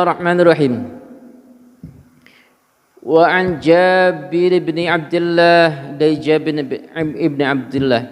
Bismillahirrahmanirrahim. Wa an Jabir bin Abdullah dari Jabir ibn Abdullah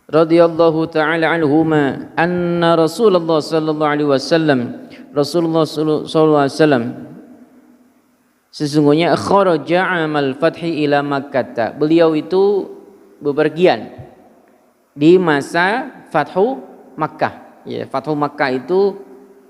radhiyallahu taala anhuma anna Rasulullah sallallahu alaihi wasallam sesungguhnya kharaja amal fathi ila Makkah. Beliau itu bepergian di masa Fathu Makkah. Ya, Fathu Makkah itu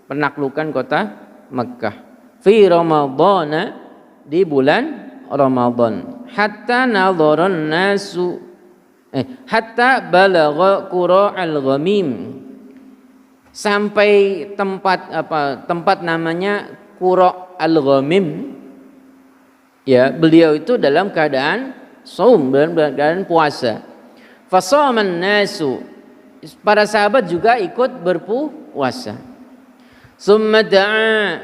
penaklukan kota Makkah. Fi Ramadhan, di bulan Ramadan. Hatta nadharan nasu hatta balagha qura al-ghamim. Sampai tempat namanya Qura al-Ghamim. Ya, beliau itu dalam keadaan saum, dalam keadaan puasa. Fasaman nasu, para sahabat juga ikut berpuasa. Summa da'a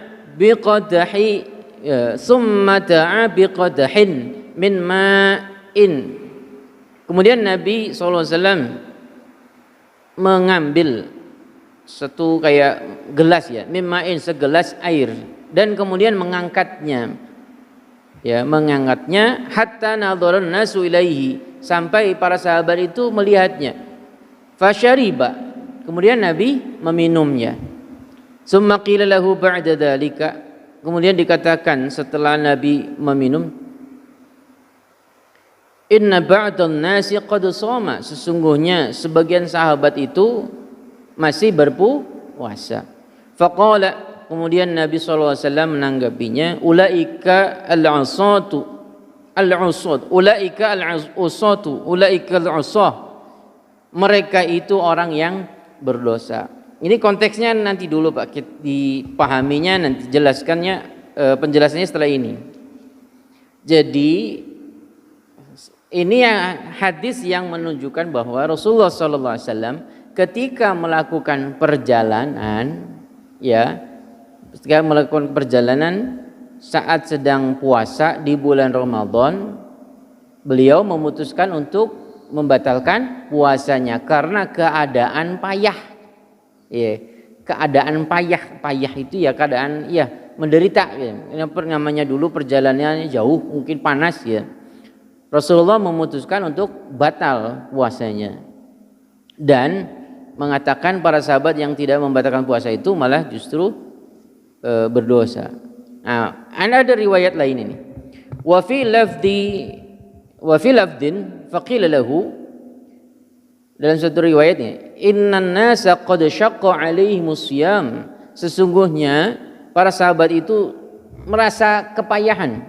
biqadahin min ma'in. Kemudian Nabi SAW mengambil satu kayak gelas, ya, min ma'in, segelas air, dan kemudian mengangkatnya, ya, mengangkatnya hatta nadharan nasu ilaihi, sampai para sahabat itu melihatnya. Fasyariba, kemudian Nabi meminumnya. Summa qila lahu ba'da dzalika, kemudian dikatakan setelah Nabi meminum, inna ba'dhan nasi qad shoma, sesungguhnya sebagian sahabat itu masih berpuasa. Faqala, kemudian Nabi SAW menanggapinya, ulaika al-usatu ulaika al-usah, mereka itu orang yang berdosa. Ini konteksnya nanti dulu Pak, dipahaminya nanti, jelaskannya penjelasannya setelah ini. Jadi ini hadis yang menunjukkan bahwa Rasulullah SAW ketika melakukan perjalanan, ya, ketika melakukan perjalanan saat sedang puasa di bulan Ramadan, beliau memutuskan untuk membatalkan puasanya karena keadaan payah. Ya, keadaan payah itu ya keadaan, ya, menderita, ya. Namanya dulu perjalanannya jauh, mungkin panas, ya. Rasulullah memutuskan untuk batal puasanya dan mengatakan para sahabat yang tidak membatalkan puasa itu malah justru berdosa. Nah, ada riwayat lain ini. Wa fi lafdin faqila lahu, dalam satu riwayatnya, innan nasa qad syaqqa alaihimus siyam, sesungguhnya para sahabat itu merasa kepayahan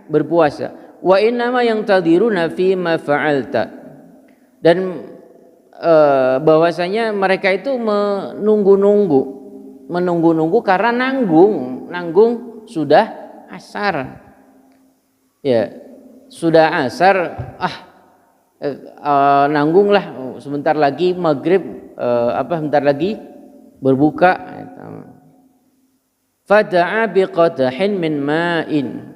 berpuasa. Wa innama yang tadiruna fi ma fa'alta, dan bahwasanya mereka itu menunggu karena nanggung sudah asar. Ya, sudah asar, nanggunglah, sebentar lagi maghrib, sebentar lagi berbuka. Fada'a biqadahin min ma'in,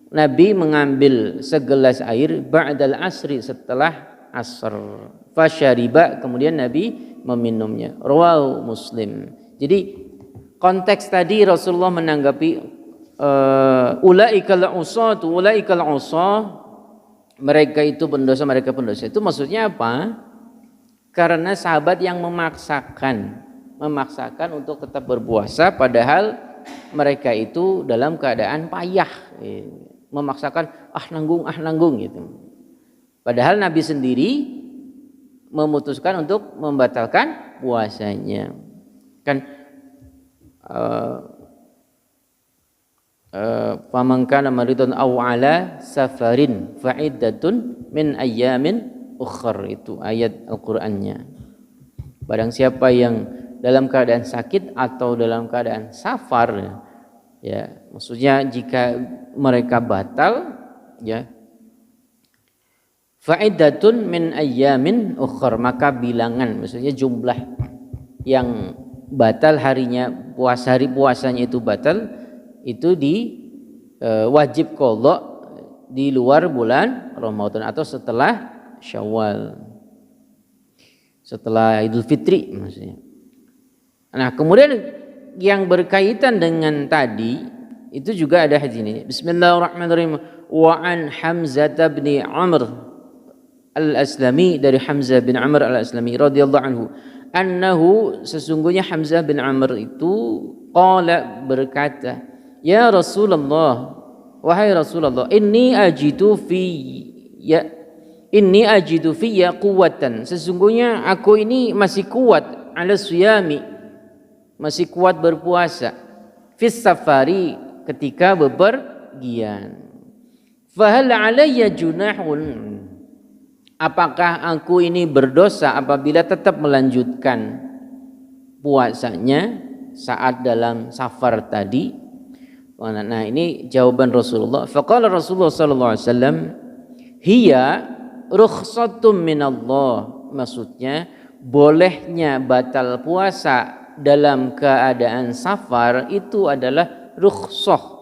Nabi mengambil segelas air ba'dal asri, setelah asar. Fasyariba, kemudian Nabi meminumnya. Rawahu Muslim. Jadi konteks tadi Rasulullah menanggapi ulaikal usah, mereka itu pendosa, itu maksudnya apa? Karena sahabat yang memaksakan untuk tetap berpuasa padahal mereka itu dalam keadaan payah, memaksakan nanggung gitu. Padahal Nabi sendiri memutuskan untuk membatalkan puasanya. Kan faman kana maridun aw ala safarin fa'iddatun min ayyamin ukhra, itu ayat Al-Qur'annya. Barang siapa yang dalam keadaan sakit atau dalam keadaan safar, ya, maksudnya jika mereka batal, ya, fa'iddatun min ayyamin ukhra, maka bilangan, maksudnya jumlah yang batal harinya, hari puasanya itu batal, itu wajib qadha di luar bulan Ramadan atau setelah Syawal, setelah Idul Fitri maksudnya. Nah, kemudian yang berkaitan dengan tadi itu juga ada hadis ini. Bismillahirrahmanirrahim. Wa an Hamzah bin Amr al-Aslami, dari Hamzah bin Amr al-Aslami radhiyallahu anhu, annahu, sesungguhnya Hamzah bin Amr itu qala, berkata, ya Rasulullah, wahai Rasulullah, inni ajidu fiyya quwwatan, sesungguhnya aku ini masih kuat, ala siyami, masih kuat berpuasa, fis safari, ketika bepergian. Fahal alayya junahun, apakah aku ini berdosa apabila tetap melanjutkan puasanya saat dalam safar tadi? Nah, ini jawaban Rasulullah. Faqala Rasulullah sallallahu alaihi wasallam, hiya rukhsatum minallah, maksudnya bolehnya batal puasa dalam keadaan safar itu adalah rukhsah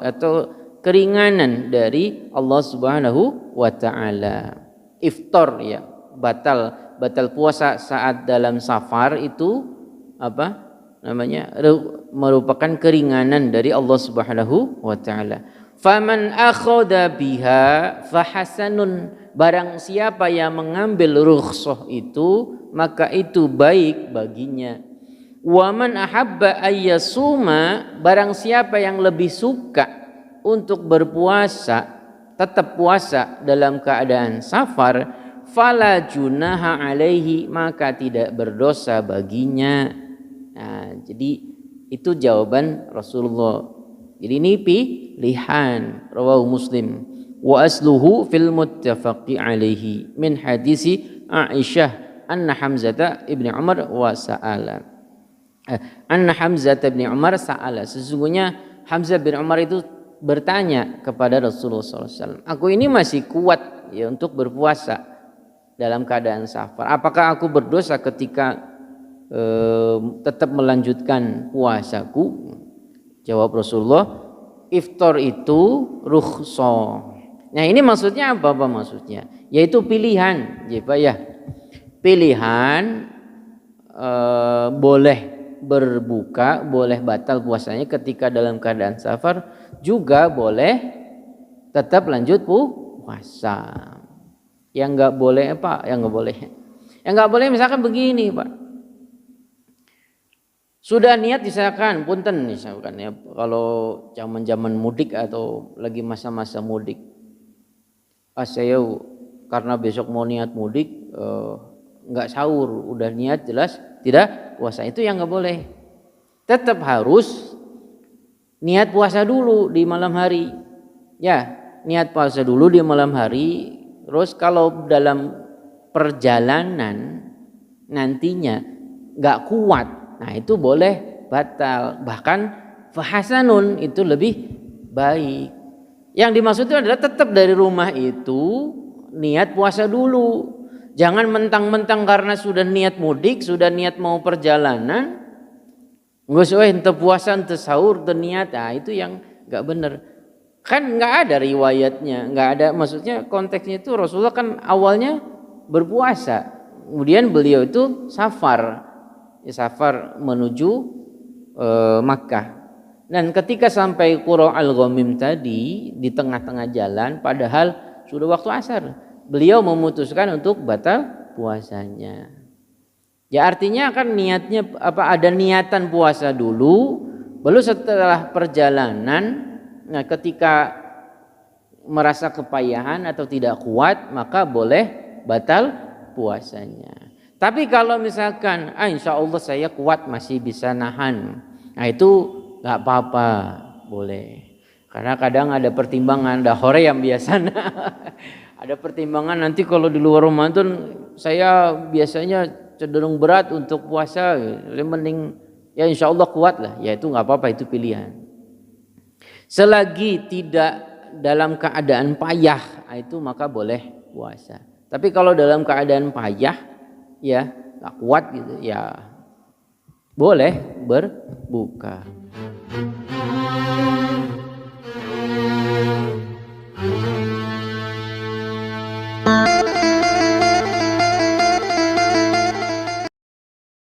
atau keringanan dari Allah Subhanahu wa taala. Iftar, ya, batal puasa saat dalam safar itu apa namanya, merupakan keringanan dari Allah Subhanahu wa taala. Faman akhadha biha fahasanun, barang siapa yang mengambil rukhsah itu maka itu baik baginya. Wa man ahabba ayyasuma, barang siapa yang lebih suka untuk berpuasa, tetap puasa dalam keadaan safar, fala junaha alaihi, maka tidak berdosa baginya. Nah, jadi itu jawaban Rasulullah. Jadi ini pilihan, rawahu Muslim. Wa asluhu fil muttafaqi alaihi min hadisi Aisyah anna Hamzah ibni Umar wa sa'ala. Anna Hamzah bin Umar sa'ala, sesungguhnya Hamzah bin Umar itu bertanya kepada Rasulullah SAW, aku ini masih kuat ya untuk berpuasa dalam keadaan safar, apakah aku berdosa ketika tetap melanjutkan puasaku? Jawab Rasulullah, iftar itu rukhsah. Nah, ini maksudnya apa maksudnya? Yaitu pilihan, ya, pilihan, boleh berbuka, boleh batal puasanya ketika dalam keadaan safar, juga boleh tetap lanjut puasa. Yang nggak boleh apa? Yang nggak boleh misalkan begini, Pak. Sudah niat misalkan, punten misalkan ya, kalau zaman mudik atau lagi masa-masa mudik, saya karena besok mau niat mudik, nggak sahur, udah niat jelas tidak puasa, itu yang nggak boleh. Tetap harus niat puasa dulu di malam hari, ya, niat puasa dulu di malam hari. Terus kalau dalam perjalanan nantinya nggak kuat, nah itu boleh batal, bahkan fahasanun, itu lebih baik. Yang dimaksud itu adalah tetap dari rumah itu niat puasa dulu. Jangan mentang-mentang karena sudah niat mudik, sudah niat mau perjalanan, nggak usah ente puasa, ente sahur, ente niat, nah itu yang nggak benar. Kan nggak ada riwayatnya, nggak ada, maksudnya konteksnya itu Rasulullah kan awalnya berpuasa, kemudian beliau itu safar menuju Makkah. Dan ketika sampai Qura Al-Ghamim tadi di tengah-tengah jalan, padahal sudah waktu asar, beliau memutuskan untuk batal puasanya. Ya artinya kan niatnya apa, ada niatan puasa dulu, baru setelah perjalanan, nah ketika merasa kepayahan atau tidak kuat, maka boleh batal puasanya. Tapi kalau misalkan insya Allah saya kuat, masih bisa nahan, nah itu nggak apa-apa, boleh. Karena kadang ada pertimbangan, ada hore yang biasa ada pertimbangan, nanti kalau di luar Ramadan saya biasanya cenderung berat untuk puasa, mending ya insya Allah kuat lah, ya itu nggak apa-apa, itu pilihan. Selagi tidak dalam keadaan payah, itu maka boleh puasa. Tapi kalau dalam keadaan payah, ya nggak kuat gitu, ya boleh berbuka.